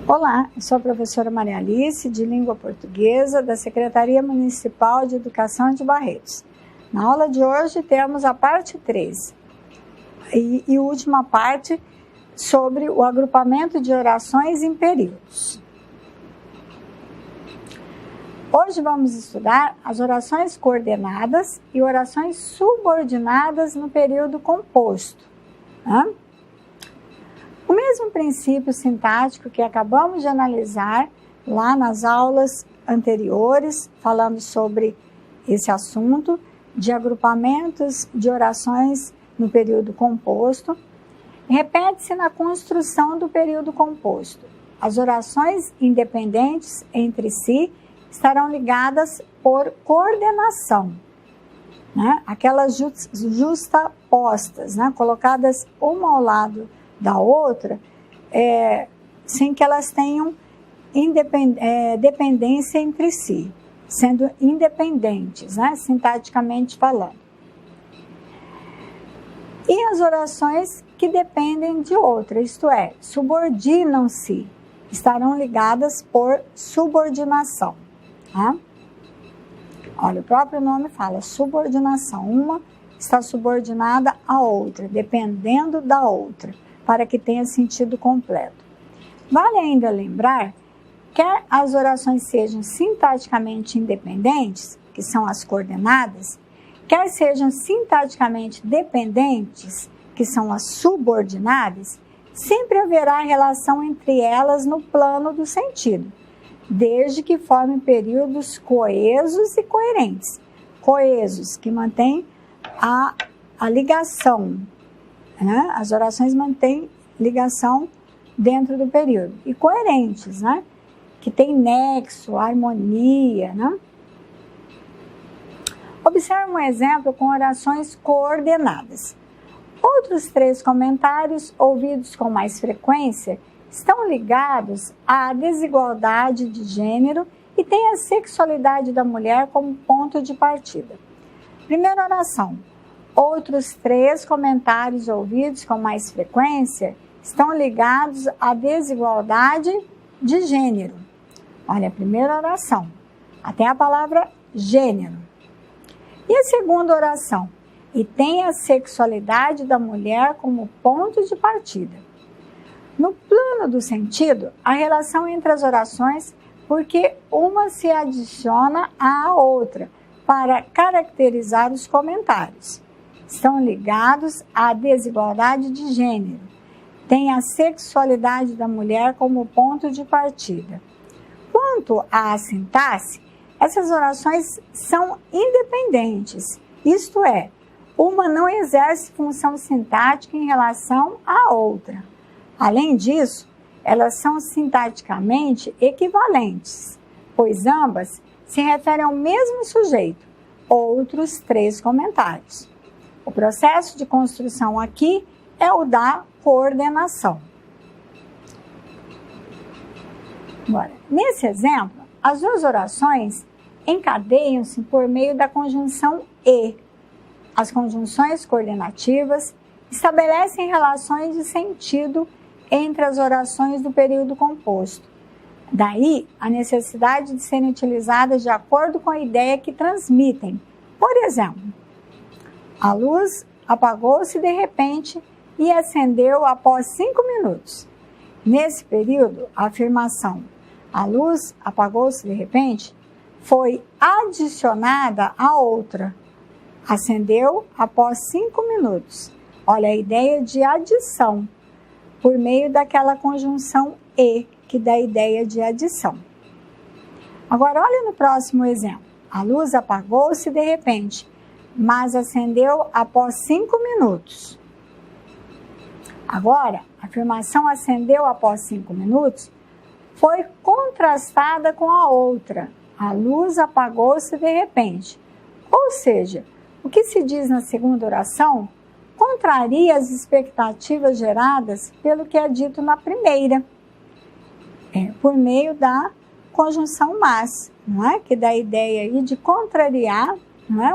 Olá, eu sou a professora Maria Alice, de Língua Portuguesa, da Secretaria Municipal de Educação de Barretos. Na aula de hoje temos a parte 3 e última parte sobre o agrupamento de orações em períodos. Hoje vamos estudar as orações coordenadas e orações subordinadas no período composto. O mesmo princípio sintático que acabamos de analisar lá nas aulas anteriores, falando sobre esse assunto de agrupamentos de orações no período composto, repete-se na construção do período composto. As orações independentes entre si estarão ligadas por coordenação, aquelas justapostas, colocadas uma ao lado da outra, sem que elas tenham dependência entre si, sendo independentes, sintaticamente falando. E as orações que dependem de outra, isto é, subordinam-se, estarão ligadas por subordinação. Olha, o próprio nome fala subordinação. Uma está subordinada à outra, dependendo da outra, para que tenha sentido completo. Vale ainda lembrar, quer as orações sejam sintaticamente independentes, que são as coordenadas, quer sejam sintaticamente dependentes, que são as subordinadas, sempre haverá relação entre elas no plano do sentido, desde que formem períodos coesos e coerentes. Coesos, que mantêm a ligação, as orações mantêm ligação dentro do período. E coerentes, que tem nexo, harmonia. Observe um exemplo com orações coordenadas. Outros 3 comentários, ouvidos com mais frequência, estão ligados à desigualdade de gênero e têm a sexualidade da mulher como ponto de partida. Primeira oração. Outros 3 comentários ouvidos com mais frequência estão ligados à desigualdade de gênero. Olha, a primeira oração, até a palavra gênero. E a segunda oração, e tem a sexualidade da mulher como ponto de partida. No plano do sentido, a relação entre as orações, porque uma se adiciona à outra para caracterizar os comentários. Estão ligados à desigualdade de gênero. Tem a sexualidade da mulher como ponto de partida. Quanto à sintaxe, essas orações são independentes, isto é, uma não exerce função sintática em relação à outra. Além disso, elas são sintaticamente equivalentes, pois ambas se referem ao mesmo sujeito. Outros 3 comentários. O processo de construção aqui é o da coordenação. Agora, nesse exemplo, as 2 orações encadeiam-se por meio da conjunção e. As conjunções coordenativas estabelecem relações de sentido entre as orações do período composto. Daí, a necessidade de serem utilizadas de acordo com a ideia que transmitem. Por exemplo, a luz apagou-se de repente e acendeu após 5 minutos. Nesse período, a afirmação "a luz apagou-se de repente" foi adicionada à outra. Acendeu após 5 minutos. Olha a ideia de adição, por meio daquela conjunção e, que dá a ideia de adição. Agora, olha no próximo exemplo. A luz apagou-se de repente, mas acendeu após 5 minutos. Agora, a afirmação acendeu após 5 minutos foi contrastada com a outra. A luz apagou-se de repente. Ou seja, o que se diz na segunda oração contraria as expectativas geradas pelo que é dito na primeira, por meio da conjunção mas, que dá a ideia aí de contrariar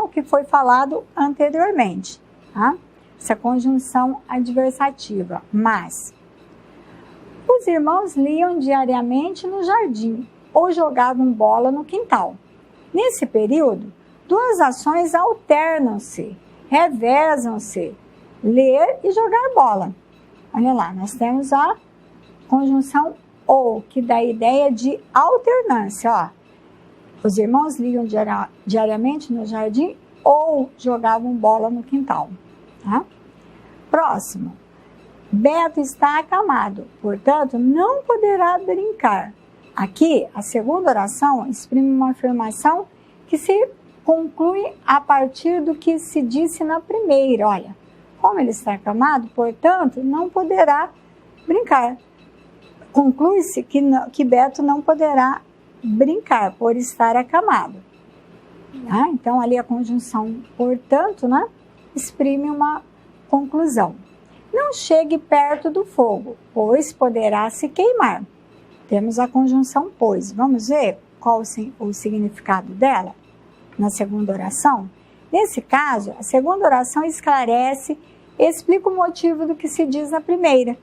o que foi falado anteriormente. Essa conjunção adversativa, mas. Os irmãos liam diariamente no jardim ou jogavam bola no quintal. Nesse período, duas ações alternam-se, revezam-se, ler e jogar bola. Olha lá, nós temos a conjunção ou, que dá a ideia de alternância. Ó. Os irmãos liam diariamente no jardim ou jogavam bola no quintal. Tá? Próximo. Beto está acamado, portanto, não poderá brincar. Aqui, a segunda oração exprime uma afirmação que se conclui a partir do que se disse na primeira. Olha, como ele está acamado, portanto, não poderá brincar. Conclui-se que Beto não poderá brincar por estar acamado. Tá? Então, ali a conjunção, portanto, né, exprime uma conclusão. Não chegue perto do fogo, pois poderá se queimar. Temos a conjunção pois. Vamos ver qual o significado dela na segunda oração? Nesse caso, a segunda oração esclarece e explica o motivo do que se diz na primeira.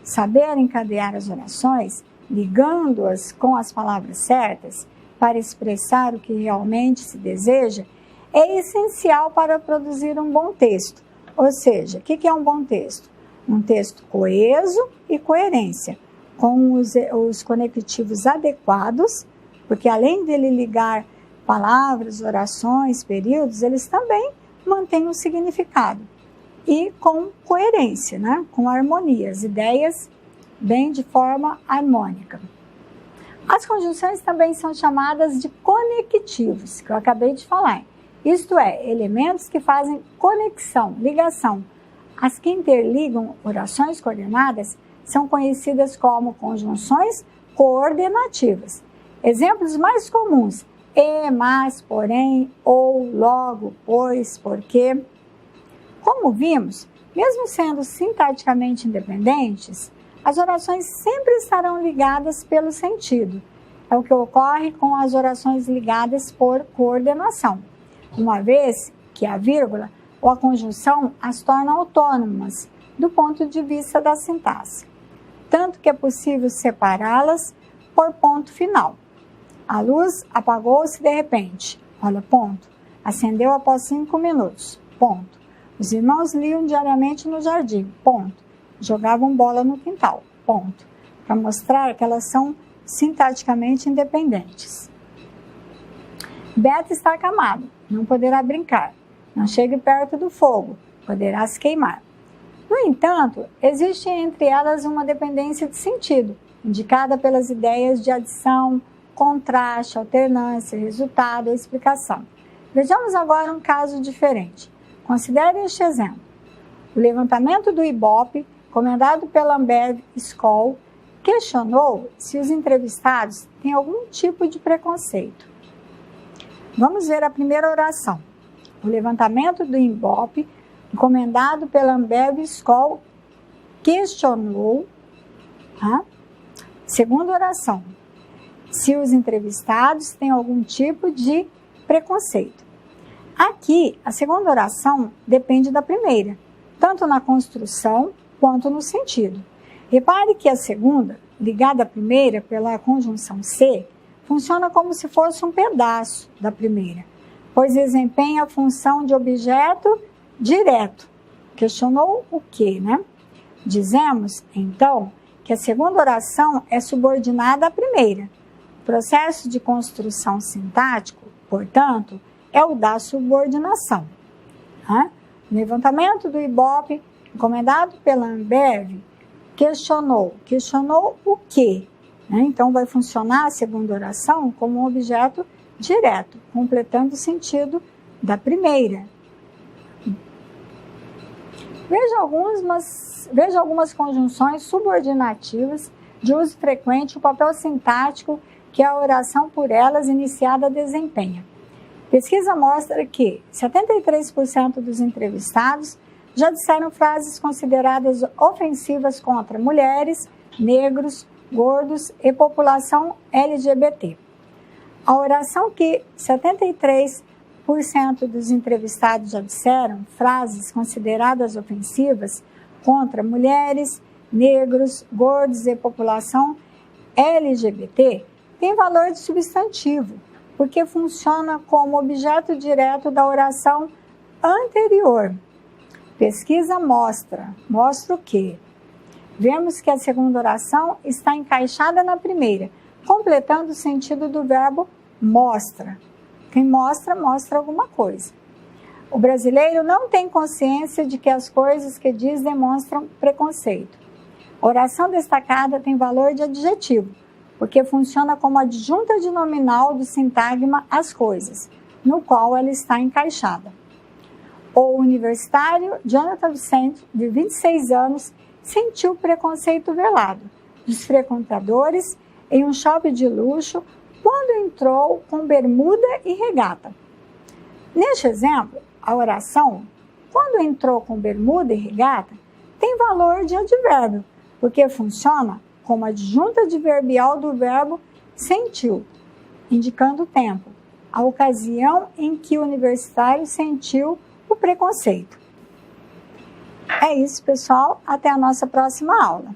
Saber encadear as orações, ligando-as com as palavras certas, para expressar o que realmente se deseja, é essencial para produzir um bom texto. Ou seja, o que é um bom texto? Um texto coeso e coerência, com os conectivos adequados, porque além dele ligar palavras, orações, períodos, eles também mantêm um significado. E com coerência, né? Com harmonia, as ideias bem de forma harmônica. As conjunções também são chamadas de conectivos, que eu acabei de falar. Isto é, elementos que fazem conexão, ligação. As que interligam orações coordenadas são conhecidas como conjunções coordenativas. Exemplos mais comuns: e, mas, porém, ou, logo, pois, porque. Como vimos, mesmo sendo sintaticamente independentes, as orações sempre estarão ligadas pelo sentido. É o que ocorre com as orações ligadas por coordenação, uma vez que a vírgula ou a conjunção as torna autônomas do ponto de vista da sintaxe, tanto que é possível separá-las por ponto final. A luz apagou-se de repente, olha, ponto. Acendeu após 5 minutos, ponto. Os irmãos liam diariamente no jardim, ponto. Jogavam bola no quintal, ponto. Para mostrar que elas são sintaticamente independentes. Beto está acamado, não poderá brincar. Não chegue perto do fogo, poderá se queimar. No entanto, existe entre elas uma dependência de sentido, indicada pelas ideias de adição, contraste, alternância, resultado ou explicação. Vejamos agora um caso diferente. Considere este exemplo. O levantamento do Ibope, comandado pela Ambev Skol, questionou se os entrevistados têm algum tipo de preconceito. Vamos ver a primeira oração. O levantamento do Ibope, encomendado pela Ambev Skol, questionou. Segunda oração. Se os entrevistados têm algum tipo de preconceito. Aqui, a segunda oração depende da primeira, tanto na construção quanto no sentido. Repare que a segunda, ligada à primeira pela conjunção se, funciona como se fosse um pedaço da primeira, pois desempenha a função de objeto direto. Questionou o quê, né? Dizemos, então, que a segunda oração é subordinada à primeira. O processo de construção sintático, portanto, é o da subordinação. O levantamento do Ibope, encomendado pela Ambev, questionou o quê? Então, vai funcionar a segunda oração como um objeto direto, completando o sentido da primeira. Veja algumas conjunções subordinativas de uso frequente, o papel sintático que a oração por elas iniciada desempenha. Pesquisa mostra que 73% dos entrevistados já disseram frases consideradas ofensivas contra mulheres, negros, gordos e população LGBT. A oração que 73% dos entrevistados já disseram frases consideradas ofensivas contra mulheres, negros, gordos e população LGBT tem valor de substantivo, porque funciona como objeto direto da oração anterior. Pesquisa mostra o quê? Vemos que a segunda oração está encaixada na primeira, completando o sentido do verbo mostra. Quem mostra, mostra alguma coisa. O brasileiro não tem consciência de que as coisas que diz demonstram preconceito. A oração destacada tem valor de adjetivo, porque funciona como adjunta de nominal do sintagma às coisas, no qual ela está encaixada. O universitário Jonathan Vicente, de 26 anos, sentiu preconceito velado dos frequentadores em um shopping de luxo quando entrou com bermuda e regata. Neste exemplo, a oração, quando entrou com bermuda e regata, tem valor de advérbio, porque funciona como adjunta adverbial do verbo sentiu, indicando o tempo, a ocasião em que o universitário sentiu o preconceito. É isso, pessoal. Até a nossa próxima aula.